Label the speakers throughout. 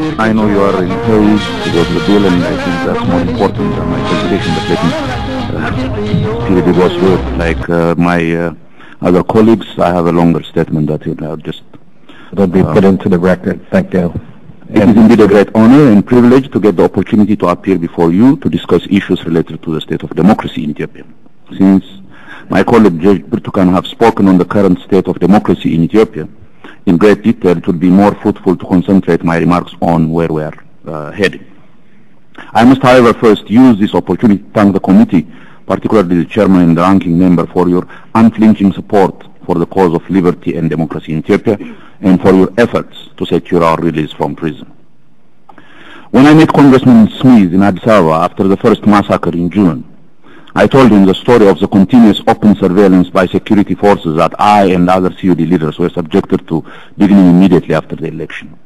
Speaker 1: I know you are in haste to go to the bill, and I think that's more important than my presentation, but let me speed it was good. Like my other colleagues, I have a longer statement that I'll just...
Speaker 2: It'll be put into the record. Thank you.
Speaker 1: It is indeed a great honor and privilege to get the opportunity to appear before you to discuss issues related to the state of democracy in Ethiopia. Since my colleague Judge Birtukan have spoken on the current state of democracy in Ethiopia in great detail, it would be more fruitful to concentrate my remarks on where we are heading. I must, however, first use this opportunity to thank the committee, particularly the chairman and the ranking member, for your unflinching support for the cause of liberty and democracy in Ethiopia, and for your efforts to secure our release from prison. When I met Congressman Smith in Addis Ababa after the first massacre in June, I told him the story of the continuous open surveillance by security forces that I and other CUD leaders were subjected to beginning immediately after the election.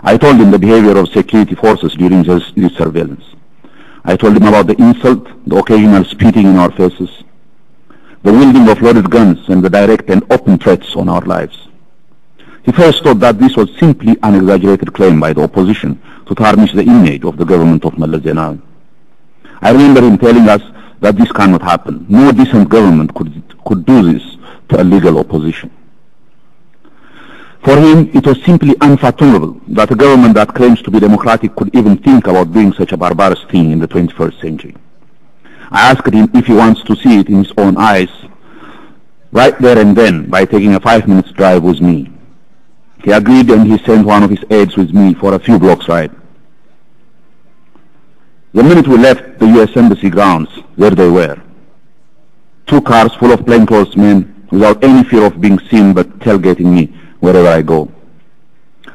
Speaker 1: I told him the behavior of security forces during this surveillance. I told him about the insult, the occasional spitting in our faces, the wielding of loaded guns, and the direct and open threats on our lives. He first thought that this was simply an exaggerated claim by the opposition to tarnish the image of the government of Meles Zenawi. I remember him telling us that this cannot happen. No decent government could do this to a legal opposition. For him, it was simply unfathomable that a government that claims to be democratic could even think about doing such a barbarous thing in the 21st century. I asked him if he wants to see it in his own eyes, right there and then, by taking a 5-minute drive with me. He agreed, and he sent one of his aides with me for a few blocks ride. The minute we left the U.S. Embassy grounds, there they were. 2 cars full of plainclothes men without any fear of being seen but tailgating me wherever I go.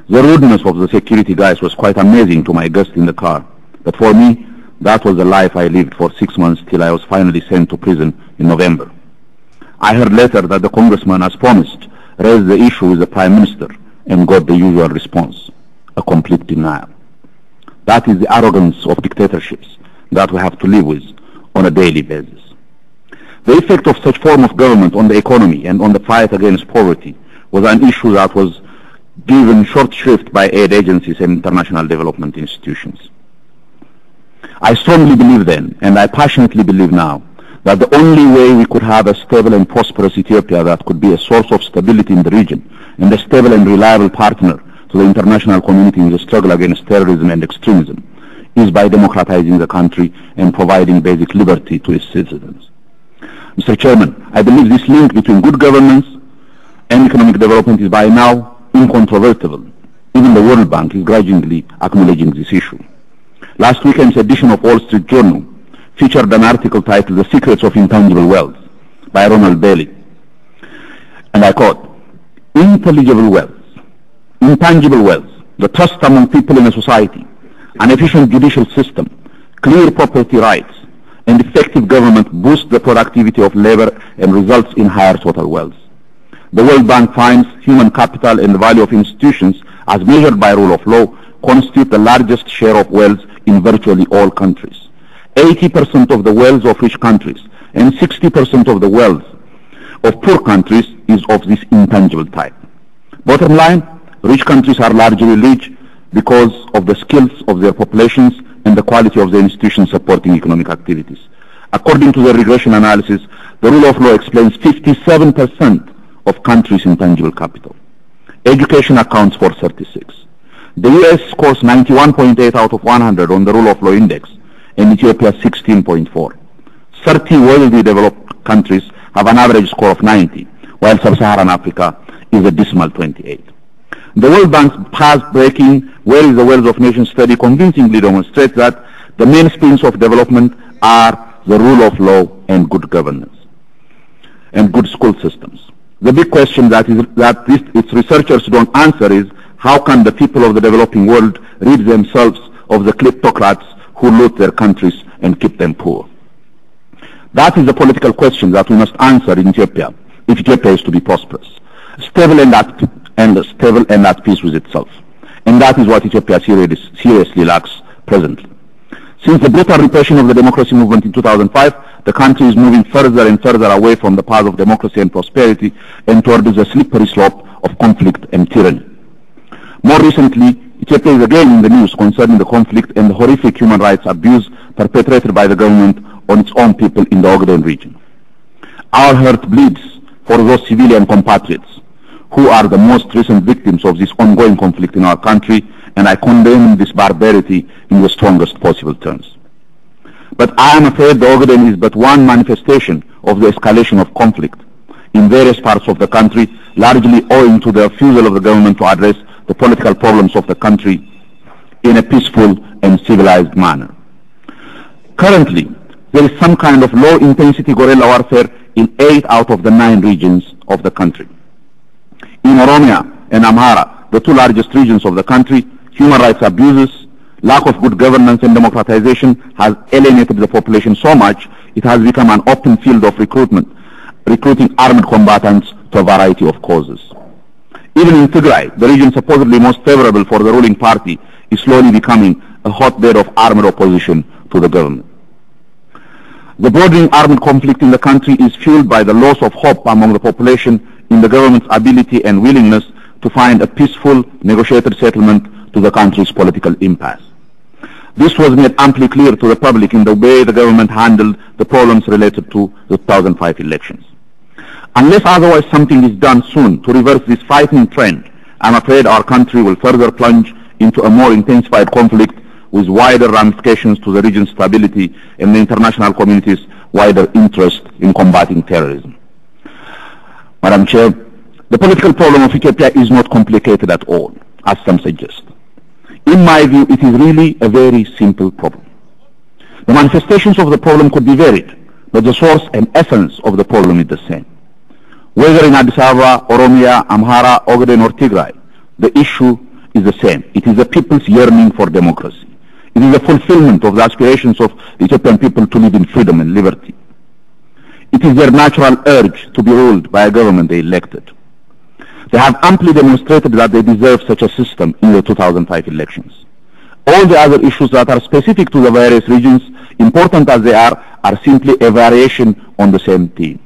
Speaker 1: The rudeness of the security guys was quite amazing to my guest in the car, but for me, that was the life I lived for 6 months till I was finally sent to prison in November. I heard later that the congressman, as promised, raised the issue with the Prime Minister and got the usual response, a complete denial. That is the arrogance of dictatorships that we have to live with on a daily basis. The effect of such form of government on the economy and on the fight against poverty was an issue that was given short shrift by aid agencies and international development institutions. I strongly believe then, and I passionately believe now, that the only way we could have a stable and prosperous Ethiopia that could be a source of stability in the region and a stable and reliable partner to the international community in the struggle against terrorism and extremism is by democratizing the country and providing basic liberty to its citizens. Mr. Chairman, I believe this link between good governance and economic development is by now incontrovertible. Even the World Bank is grudgingly acknowledging this issue. Last weekend's edition of Wall Street Journal featured an article titled The Secrets of Intangible Wealth by Ronald Bailey. And I quote, "Intelligible wealth, intangible wealth, the trust among people in a society, an efficient judicial system, clear property rights, and effective government boost the productivity of labor and results in higher total wealth. The World Bank finds human capital and the value of institutions as measured by rule of law constitute the largest share of wealth in virtually all countries. 80% of the wealth of rich countries and 60% of the wealth of poor countries is of this intangible type. Bottom line, rich countries are largely rich because of the skills of their populations and the quality of the institutions supporting economic activities. According to the regression analysis, the rule of law explains 57% of countries' intangible capital. Education accounts for 36. The U.S. scores 91.8 out of 100 on the rule of law index, and Ethiopia 16.4. 30 wealthy developed countries have an average score of 90, while Sub-Saharan Africa is a dismal 28. The World Bank's path-breaking Where is the Wealth of Nations study convincingly demonstrates that the mainsprings of development are the rule of law and good governance and good school systems. The big question that its researchers don't answer is, how can the people of the developing world rid themselves of the kleptocrats who loot their countries and keep them poor? That is the political question that we must answer in Ethiopia, if Ethiopia is to be prosperous, stable and at peace with itself. And that is what Ethiopia seriously lacks presently. Since the brutal repression of the democracy movement in 2005, the country is moving further and further away from the path of democracy and prosperity and towards a slippery slope of conflict and tyranny. More recently, Ethiopia is again in the news concerning the conflict and the horrific human rights abuse perpetrated by the government on its own people in the Ogaden region. Our heart bleeds for those civilian compatriots who are the most recent victims of this ongoing conflict in our country, and I condemn this barbarity in the strongest possible terms. But I am afraid the Ogaden is but one manifestation of the escalation of conflict in various parts of the country, largely owing to the refusal of the government to address the political problems of the country in a peaceful and civilized manner. Currently, there is some kind of low-intensity guerrilla warfare in 8 out of the 9 regions of the country. In Oromia and Amhara, the 2 largest regions of the country, human rights abuses, lack of good governance and democratization has alienated the population so much it has become an open field of recruiting armed combatants to a variety of causes. Even in Tigray, the region supposedly most favorable for the ruling party is slowly becoming a hotbed of armed opposition to the government. The broadening armed conflict in the country is fueled by the loss of hope among the population in the government's ability and willingness to find a peaceful, negotiated settlement to the country's political impasse. This was made amply clear to the public in the way the government handled the problems related to the 2005 elections. Unless otherwise something is done soon to reverse this frightening trend, I'm afraid our country will further plunge into a more intensified conflict with wider ramifications to the region's stability and the international community's wider interest in combating terrorism. Madam Chair, the political problem of Ethiopia is not complicated at all, as some suggest. In my view, it is really a very simple problem. The manifestations of the problem could be varied, but the source and essence of the problem is the same. Whether in Addis Ababa, Oromia, Amhara, Ogaden or Tigray, the issue is the same. It is the people's yearning for democracy. It is the fulfillment of the aspirations of the Ethiopian people to live in freedom and liberty. It is their natural urge to be ruled by a government they elected. They have amply demonstrated that they deserve such a system in the 2005 elections. All the other issues that are specific to the various regions, important as they are simply a variation on the same theme.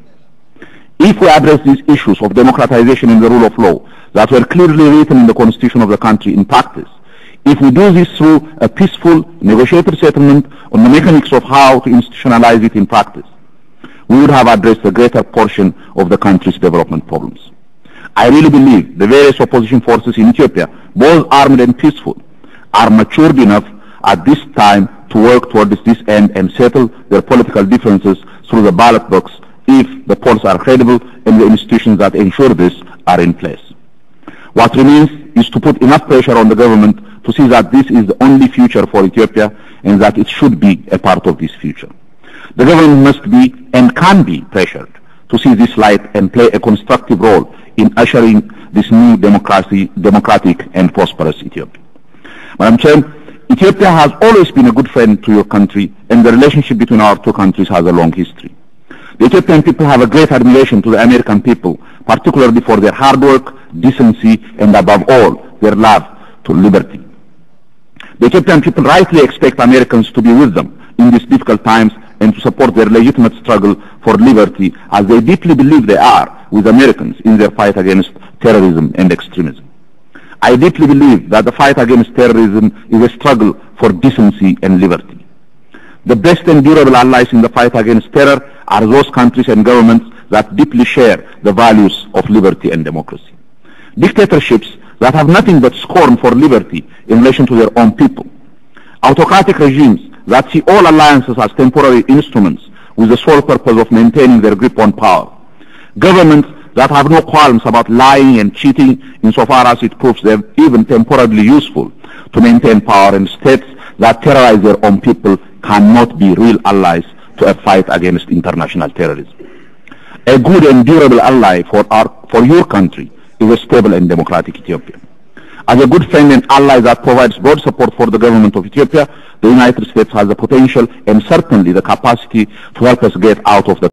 Speaker 1: If we address these issues of democratization and the rule of law that were clearly written in the constitution of the country in practice, if we do this through a peaceful, negotiated settlement on the mechanics of how to institutionalize it in practice, we would have addressed the greater portion of the country's development problems. I really believe the various opposition forces in Ethiopia, both armed and peaceful, are matured enough at this time to work towards this end and settle their political differences through the ballot box if the polls are credible and the institutions that ensure this are in place. What remains is to put enough pressure on the government to see that this is the only future for Ethiopia and that it should be a part of this future. The government must be and can be pressured to see this light and play a constructive role in ushering this new democratic and prosperous Ethiopia. Madam Chair, Ethiopia has always been a good friend to your country, and the relationship between our 2 countries has a long history. The Ethiopian people have a great admiration to the American people, particularly for their hard work, decency, and above all, their love to liberty. The Ethiopian people rightly expect Americans to be with them in these difficult times and to support their legitimate struggle for liberty, as they deeply believe they are with Americans in their fight against terrorism and extremism. I deeply believe that the fight against terrorism is a struggle for decency and liberty. The best and durable allies in the fight against terror are those countries and governments that deeply share the values of liberty and democracy. Dictatorships that have nothing but scorn for liberty in relation to their own people. Autocratic regimes that see all alliances as temporary instruments with the sole purpose of maintaining their grip on power. Governments that have no qualms about lying and cheating insofar as it proves them even temporarily useful to maintain power, and states that terrorize their own people cannot be real allies to a fight against international terrorism. A good and durable ally for your country is a stable and democratic Ethiopia. As a good friend and ally that provides broad support for the government of Ethiopia, the United States has the potential and certainly the capacity to help us get out of the